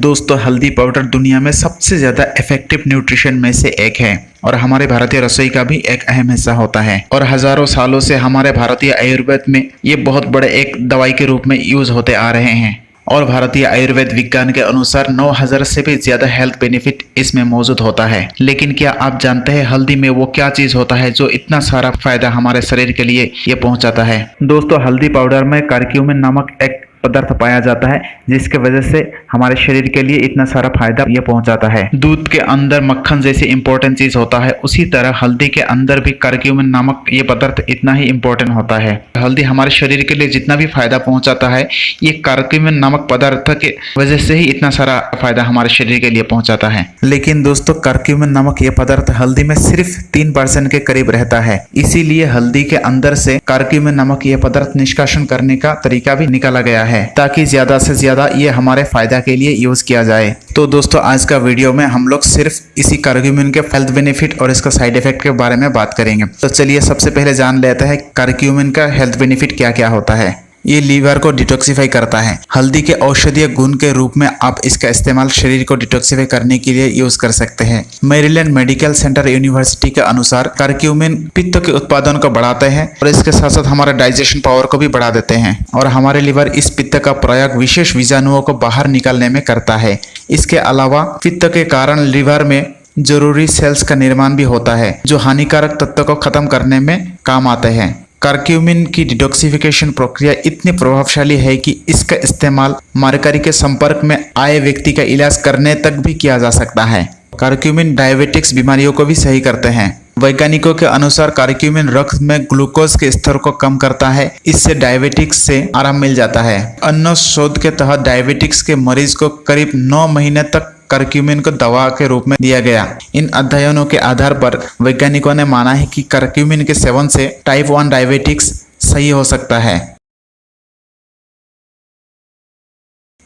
दोस्तों हल्दी पाउडर दुनिया में सबसे ज़्यादा इफेक्टिव न्यूट्रिशन में से एक है और हमारे भारतीय रसोई का भी एक अहम हिस्सा होता है और हजारों सालों से हमारे भारतीय आयुर्वेद में ये बहुत बड़े एक दवाई के रूप में यूज होते आ रहे हैं। और भारतीय आयुर्वेद विज्ञान के अनुसार 9000 से भी ज्यादा हेल्थ बेनिफिट इसमें मौजूद होता है। लेकिन क्या आप जानते हैं हल्दी में वो क्या चीज होता है जो इतना सारा फायदा हमारे शरीर के लिए ये पहुंचाता है? दोस्तों हल्दी पाउडर में करक्यूमिन नामक एक पदार्थ पाया जाता है जिसके वजह से हमारे शरीर के लिए इतना सारा फायदा ये पहुंचाता है। दूध के अंदर मक्खन जैसी इंपॉर्टेंट चीज होता है, उसी तरह हल्दी के अंदर भी करक्यूमिन नामक ये पदार्थ इतना ही इंपॉर्टेंट होता है। हल्दी हमारे शरीर के लिए जितना भी फायदा पहुंचाता है ये करक्यूमिन नामक पदार्थ के वजह से ही इतना सारा फायदा हमारे शरीर के लिए पहुंचाता है। लेकिन दोस्तों करक्यूमिन नामक ये पदार्थ हल्दी में सिर्फ 3% के करीब रहता है, इसीलिए हल्दी के अंदर से करक्यूमिन नामक ये पदार्थ निष्कासन करने का तरीका भी निकाला गया है ताकि ज्यादा से ज्यादा ये हमारे फायदा के लिए यूज किया जाए। तो दोस्तों आज का वीडियो में हम लोग सिर्फ इसी करक्यूमिन के हेल्थ बेनिफिट और इसका साइड इफेक्ट के बारे में बात करेंगे। तो चलिए सबसे पहले जान लेते हैं करक्यूमिन का हेल्थ बेनिफिट क्या क्या होता है। ये लीवर को डिटॉक्सिफाई करता है। हल्दी के औषधीय गुण के रूप में आप इसका इस्तेमाल शरीर को डिटॉक्सिफाई करने के लिए यूज कर सकते हैं। मैरीलैंड मेडिकल सेंटर यूनिवर्सिटी के अनुसार करक्यूमिन पित्त के उत्पादन को बढ़ाते हैं और इसके साथ साथ हमारे डाइजेशन पावर को भी बढ़ा देते हैं और हमारे लीवर इस पित्त का प्रयोग विशेष बीजाणुओं को बाहर निकालने में करता है। इसके अलावा पित्त के कारण लीवर में जरूरी सेल्स का निर्माण भी होता है जो हानिकारक तत्व को खत्म करने में काम आते हैं। करक्यूमिन की डिटॉक्सिफिकेशन प्रक्रिया इतनी प्रभावशाली है कि इसका इस्तेमाल मरकरी के संपर्क में आए व्यक्ति का इलाज करने तक भी किया जा सकता है। करक्यूमिन डायबिटिक्स बीमारियों को भी सही करते हैं। वैज्ञानिकों के अनुसार करक्यूमिन रक्त में ग्लूकोज के स्तर को कम करता है, इससे डायबिटिक्स से आराम मिल जाता है। अन्य शोध के तहत डायबिटिक्स के मरीज को करीब 9 महीने तक करक्यूमिन को दवा के रूप में दिया गया। इन अध्ययनों के आधार पर वैज्ञानिकों ने माना है कि करक्यूमिन के सेवन से टाइप 1 डायबिटिक्स सही हो सकता है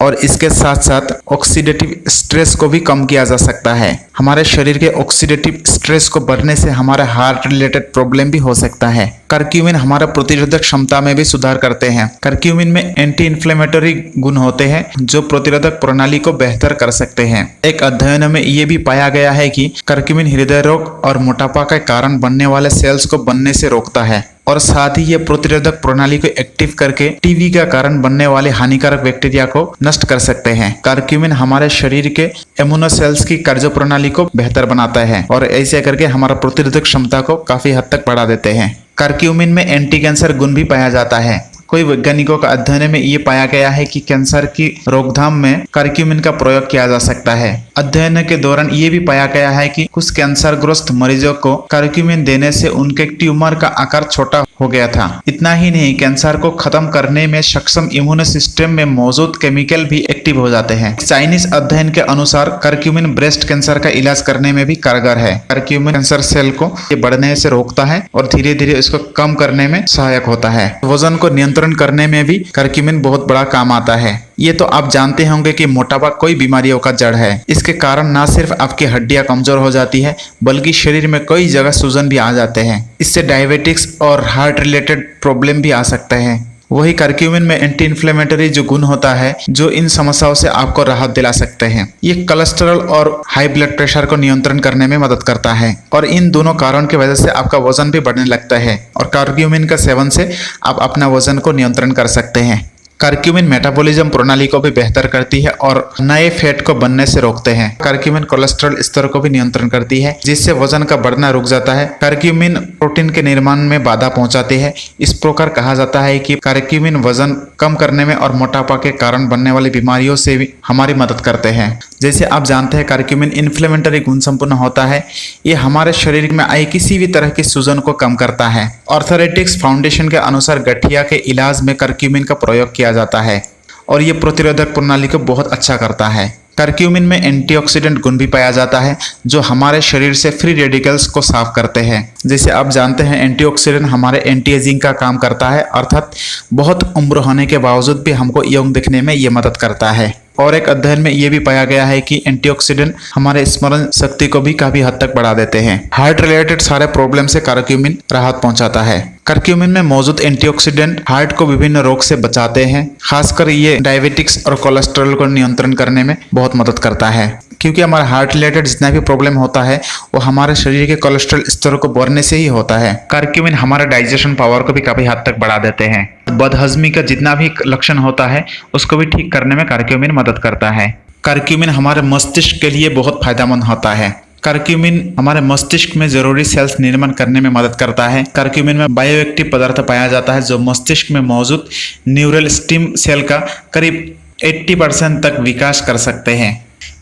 और इसके साथ साथ ऑक्सीडेटिव स्ट्रेस को भी कम किया जा सकता है। हमारे शरीर के ऑक्सीडेटिव स्ट्रेस को बढ़ने से हमारा हार्ट रिलेटेड प्रॉब्लम भी हो सकता है। करक्यूमिन हमारा प्रतिरोधक क्षमता में भी सुधार करते हैं। करक्यूमिन में एंटी इन्फ्लेमेटरी गुण होते हैं जो प्रतिरोधक प्रणाली को बेहतर कर सकते हैं। एक अध्ययन में ये भी पाया गया है कि करक्यूमिन हृदय रोग और मोटापा के कारण बनने वाले सेल्स को बनने से रोकता है और साथ ही ये प्रतिरोधक प्रणाली को एक्टिव करके टीबी का कारण बनने वाले हानिकारक बैक्टीरिया को नष्ट कर सकते हैं। करक्यूमिन हमारे शरीर के इम्यूनो सेल्स की कार्य प्रणाली को बेहतर बनाता है और ऐसे करके हमारा प्रतिरोधक क्षमता को काफी हद तक बढ़ा देते हैं। करक्यूमिन में एंटी कैंसर गुण भी पाया जाता है। कोई वैज्ञानिकों का अध्ययन में ये पाया गया है कि कैंसर की रोकथाम में करक्यूमिन का प्रयोग किया जा सकता है। अध्ययन के दौरान ये भी पाया गया है कि कुछ कैंसर ग्रस्त मरीजों को करक्यूमिन देने से उनके ट्यूमर का आकार छोटा हो गया था। इतना ही नहीं, कैंसर को खत्म करने में सक्षम इम्यून सिस्टम में मौजूद केमिकल भी एक्टिव हो जाते हैं। चाइनीज अध्ययन के अनुसार करक्यूमिन ब्रेस्ट कैंसर का इलाज करने में भी कारगर है। करक्यूमिन कैंसर सेल को बढ़ने से रोकता है और धीरे धीरे इसको कम करने में सहायक होता है। वजन को नियंत्रण करने में भी करक्यूमिन बहुत बड़ा काम आता है। ये तो आप जानते होंगे कि मोटापा कोई बीमारियों का जड़ है। इसके कारण न सिर्फ आपकी हड्डियां कमजोर हो जाती है बल्कि शरीर में कई जगह सूजन भी आ जाते हैं। इससे डायबिटिक्स और हार्ट रिलेटेड प्रॉब्लम भी आ सकते हैं। वही करक्यूमिन में एंटी इन्फ्लेमेटरी जो गुण होता है जो इन समस्याओं से आपको राहत दिला सकते हैं। ये कोलेस्ट्रॉल और हाई ब्लड प्रेशर को नियंत्रण करने में मदद करता है और इन दोनों कारणों की वजह से आपका वजन भी बढ़ने लगता है और करक्यूमिन का सेवन से आप अपना वजन को नियंत्रण कर सकते हैं। करक्यूमिन मेटाबॉलिज्म प्रणाली को भी बेहतर करती है और नए फैट को बनने से रोकते हैं। करक्यूमिन कोलेस्ट्रॉल स्तर को भी नियंत्रण करती है जिससे वजन का बढ़ना रुक जाता है। करक्यूमिन प्रोटीन के निर्माण में बाधा पहुंचाती है। इस प्रकार कहा जाता है कि करक्यूमिन वजन कम करने में और मोटापा के कारण बनने वाली बीमारियों से भी हमारी मदद करते हैं। जैसे आप जानते हैं करक्यूमिन इन्फ्लेमेटरी गुण संपन्न होता है। ये हमारे शरीर में आई किसी भी तरह की सूजन को कम करता है। ऑर्थोरेटिक्स फाउंडेशन के अनुसार गठिया के इलाज में करक्यूमिन का प्रयोग किया जाता है और ये प्रतिरोधक प्रणाली को बहुत अच्छा करता है। करक्यूमिन में एंटीऑक्सीडेंट गुण भी पाया जाता है जो हमारे शरीर से फ्री रेडिकल्स को साफ करते हैं। जैसे आप जानते हैं एंटीऑक्सीडेंट हमारे एंटी एजिंग का काम करता है, अर्थात बहुत उम्र होने के बावजूद भी हमको यंग दिखने में ये मदद करता है। और एक अध्ययन में ये भी पाया गया है कि एंटीऑक्सीडेंट हमारे स्मरण शक्ति को भी काफी हद तक बढ़ा देते हैं। हार्ट रिलेटेड सारे प्रॉब्लम से करक्यूमिन राहत पहुंचाता है। करक्यूमिन में मौजूद एंटीऑक्सीडेंट हार्ट को विभिन्न रोग से बचाते हैं। खासकर ये डायबिटिक्स और कोलेस्ट्रॉल को नियंत्रण करने में बहुत मदद करता है, क्योंकि हमारा हार्ट रिलेटेड जितना भी प्रॉब्लम होता है वो हमारे शरीर के कोलेस्ट्रॉल स्तर को बढ़ने से ही होता है। करक्यूमिन हमारे डाइजेशन पावर को भी काफी हद तक बढ़ा देते हैं। बदहजमी का जितना भी लक्षण होता है उसको भी ठीक करने में करक्यूमिन मदद करता है। करक्यूमिन हमारे मस्तिष्क के लिए बहुत फायदेमंद होता है। करक्यूमिन हमारे मस्तिष्क में जरूरी सेल्स निर्माण करने में मदद करता है। करक्यूमिन में बायोएक्टिव पदार्थ पाया जाता है जो मस्तिष्क में मौजूद न्यूरल स्टेम सेल का करीब 80% तक विकास कर सकते हैं।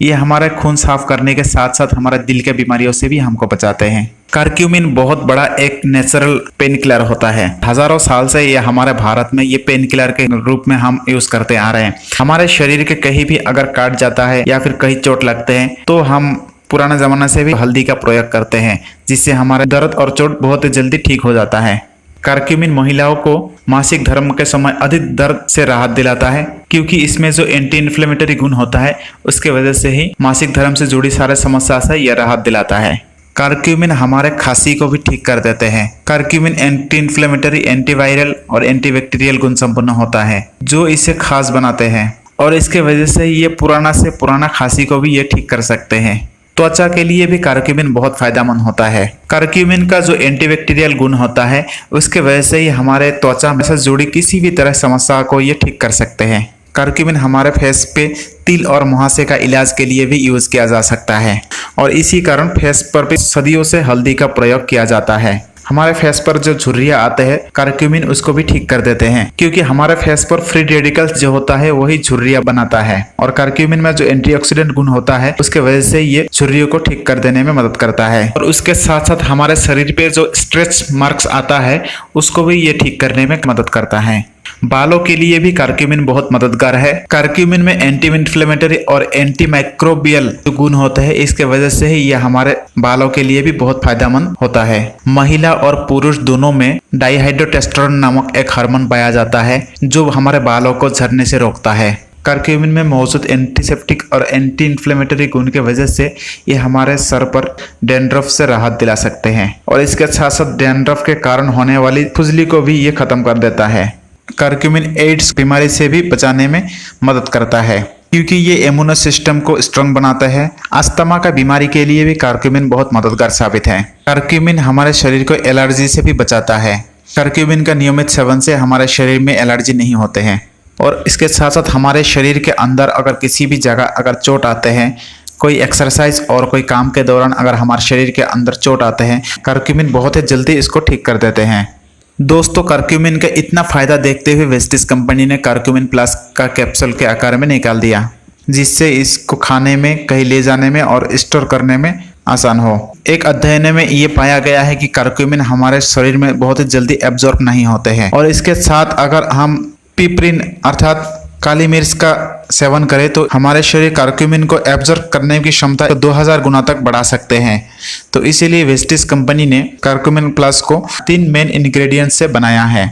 ये हमारे खून साफ करने के साथ साथ हमारे दिल के बीमारियों से भी हमको बचाते हैं। करक्यूमिन बहुत बड़ा एक नेचुरल पेन किलर होता है। हजारों साल से ये हमारे भारत में ये पेन किलर के रूप में हम यूज करते आ रहे हैं। हमारे शरीर के कहीं भी अगर काट जाता है या फिर कहीं चोट लगते हैं तो हम पुराने जमाने से भी हल्दी का प्रयोग करते हैं, जिससे हमारे दर्द और चोट बहुत जल्दी ठीक हो जाता है। करक्यूमिन महिलाओं को मासिक धर्म के समय अधिक दर्द से राहत दिलाता है, क्योंकि इसमें जो एंटी इन्फ्लेमेटरी गुण होता है उसके वजह से ही मासिक धर्म से जुड़ी सारे समस्या से यह राहत दिलाता है। करक्यूमिन हमारे खांसी को भी ठीक कर देते हैं। करक्यूमिन एंटी इन्फ्लेमेटरी, एंटीवायरल और एंटीबैक्टीरियल गुण संपन्न होता है जो इसे खास बनाते हैं, और इसके वजह से ये पुराना से पुराना खांसी को भी ये ठीक कर सकते हैं। त्वचा के लिए भी करक्यूमिन बहुत फायदेमंद होता है। करक्यूमिन का जो एंटीबैक्टीरियल गुण होता है उसके वजह से ही हमारे त्वचा से जुड़ी किसी भी तरह समस्या को ये ठीक कर सकते हैं। करक्यूमिन हमारे फेस पे तिल और मुहासे का इलाज के लिए भी यूज किया जा सकता है, और इसी कारण फेस पर भी सदियों से हल्दी का प्रयोग किया जाता है। हमारे फेस पर जो झुर्रियां आते हैं करक्यूमिन उसको भी ठीक कर देते हैं, क्योंकि हमारे फेस पर फ्री रेडिकल्स जो होता है वही झुर्रियां बनाता है, और करक्यूमिन में जो एंटीऑक्सीडेंट गुण होता है उसके वजह से ये झुर्रियों को ठीक कर देने में मदद करता है। और उसके साथ साथ हमारे शरीर पे जो स्ट्रेच मार्क्स आता है उसको भी ये ठीक करने में मदद करता है। बालों के लिए भी करक्यूमिन बहुत मददगार है। करक्यूमिन में एंटी इन्फ्लेमेटरी और एंटी माइक्रोबियल जो गुण होते हैं इसके वजह से ही यह हमारे बालों के लिए भी बहुत फायदेमंद होता है। महिला और पुरुष दोनों में डाइहाइड्रोटेस्टेरोन नामक एक हार्मोन पाया जाता है जो हमारे बालों को झड़ने से रोकता है। करक्यूमिन में मौजूद एंटीसेप्टिक और एंटी इन्फ्लेमेटरी गुण के वजह से ये हमारे सर पर डैंड्रफ से राहत दिला सकते हैं, और इसके साथ साथ डैंड्रफ के कारण होने वाली खुजली को भी ये खत्म कर देता है। करक्यूमिन एड्स बीमारी से भी बचाने में मदद करता है, क्योंकि ये इम्यून सिस्टम को स्ट्रांग बनाता है। अस्थमा का बीमारी के लिए भी करक्यूमिन बहुत मददगार साबित है। करक्यूमिन हमारे शरीर को एलर्जी से भी बचाता है। करक्यूमिन का नियमित सेवन से हमारे शरीर में एलर्जी नहीं होते हैं, और इसके साथ साथ हमारे शरीर के अंदर अगर किसी भी जगह अगर चोट आते हैं, कोई एक्सरसाइज और कोई काम के दौरान अगर हमारे शरीर के अंदर चोट आते हैं, करक्यूमिन बहुत ही जल्दी इसको ठीक कर देते हैं। दोस्तों, करक्यूमिन का इतना फायदा देखते हुए वेस्टिज कंपनी ने करक्यूमिन प्लस का कैप्सूल के आकार में निकाल दिया, जिससे इसको खाने में, कहीं ले जाने में और स्टोर करने में आसान हो। एक अध्ययन में ये पाया गया है कि करक्यूमिन हमारे शरीर में बहुत ही जल्दी एब्जॉर्ब नहीं होते हैं, और इसके साथ अगर हम पिपरिन अर्थात काली मिर्च का सेवन करें तो हमारे शरीर करक्यूमिन को एब्जॉर्ब करने की क्षमता 2000 गुना तक बढ़ा सकते हैं। तो इसीलिए वेस्टिज कंपनी ने करक्यूमिन प्लस को 3 मेन इंग्रेडिएंट्स से बनाया है: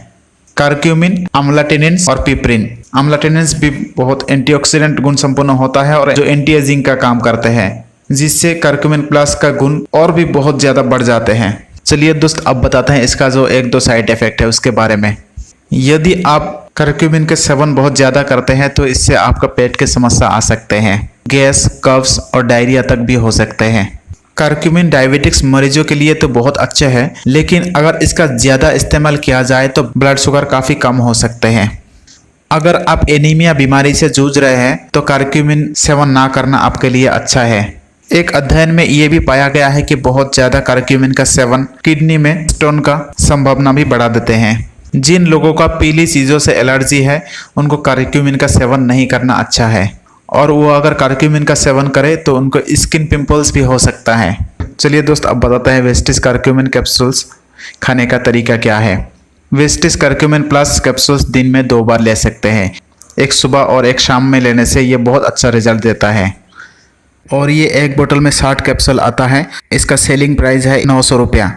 करक्यूमिन, अम्लाटेनिन्स और पिपरिन। अम्लाटेनिन्स भी बहुत एंटीऑक्सीडेंट गुण संपन्न होता है और जो एंटी एजिंग का काम करते हैं, जिससे करक्यूमिन प्लस का गुण और भी बहुत ज्यादा बढ़ जाते हैं। चलिए दोस्त, अब बताते हैं इसका जो 1-2 साइड इफेक्ट है उसके बारे में। यदि आप करक्यूमिन के सेवन बहुत ज्यादा करते हैं तो इससे आपका पेट के समस्या आ सकते हैं, गैस, कब्ज और डायरिया तक भी हो सकते हैं। करक्यूमिन डायबिटिक्स मरीजों के लिए तो बहुत अच्छे है, लेकिन अगर इसका ज्यादा इस्तेमाल किया जाए तो ब्लड शुगर काफी कम हो सकते हैं। अगर आप एनीमिया बीमारी से जूझ रहे हैं तो करक्यूमिन सेवन ना करना आपके लिए अच्छा है। एक अध्ययन में ये भी पाया गया है कि बहुत ज्यादा करक्यूमिन का सेवन किडनी में स्टोन का संभावना भी बढ़ा देते हैं। जिन लोगों का पीली चीज़ों से एलर्जी है उनको करक्यूमिन का सेवन नहीं करना अच्छा है, और वो अगर करक्यूमिन का सेवन करे तो उनको स्किन पिंपल्स भी हो सकता है। चलिए दोस्त, अब बताते हैं वेस्टिज करक्यूमिन कैप्सूल्स खाने का तरीका क्या है। वेस्टिज करक्यूमिन प्लस कैप्सूल्स दिन में 2 बार ले सकते हैं, एक सुबह और एक शाम में लेने से ये बहुत अच्छा रिजल्ट देता है। और ये एक बोतल में 60 कैप्सूल आता है। इसका सेलिंग प्राइस है 900 रुपया।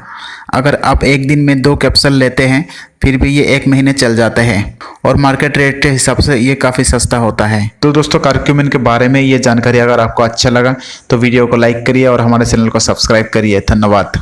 अगर आप एक दिन में 2 कैप्सूल लेते हैं फिर भी ये 1 महीने चल जाते हैं और मार्केट रेट के हिसाब से ये काफ़ी सस्ता होता है। तो दोस्तों करक्यूमिन के बारे में ये जानकारी अगर आपको अच्छा लगा तो वीडियो को लाइक करिए और हमारे चैनल को सब्सक्राइब करिए। धन्यवाद।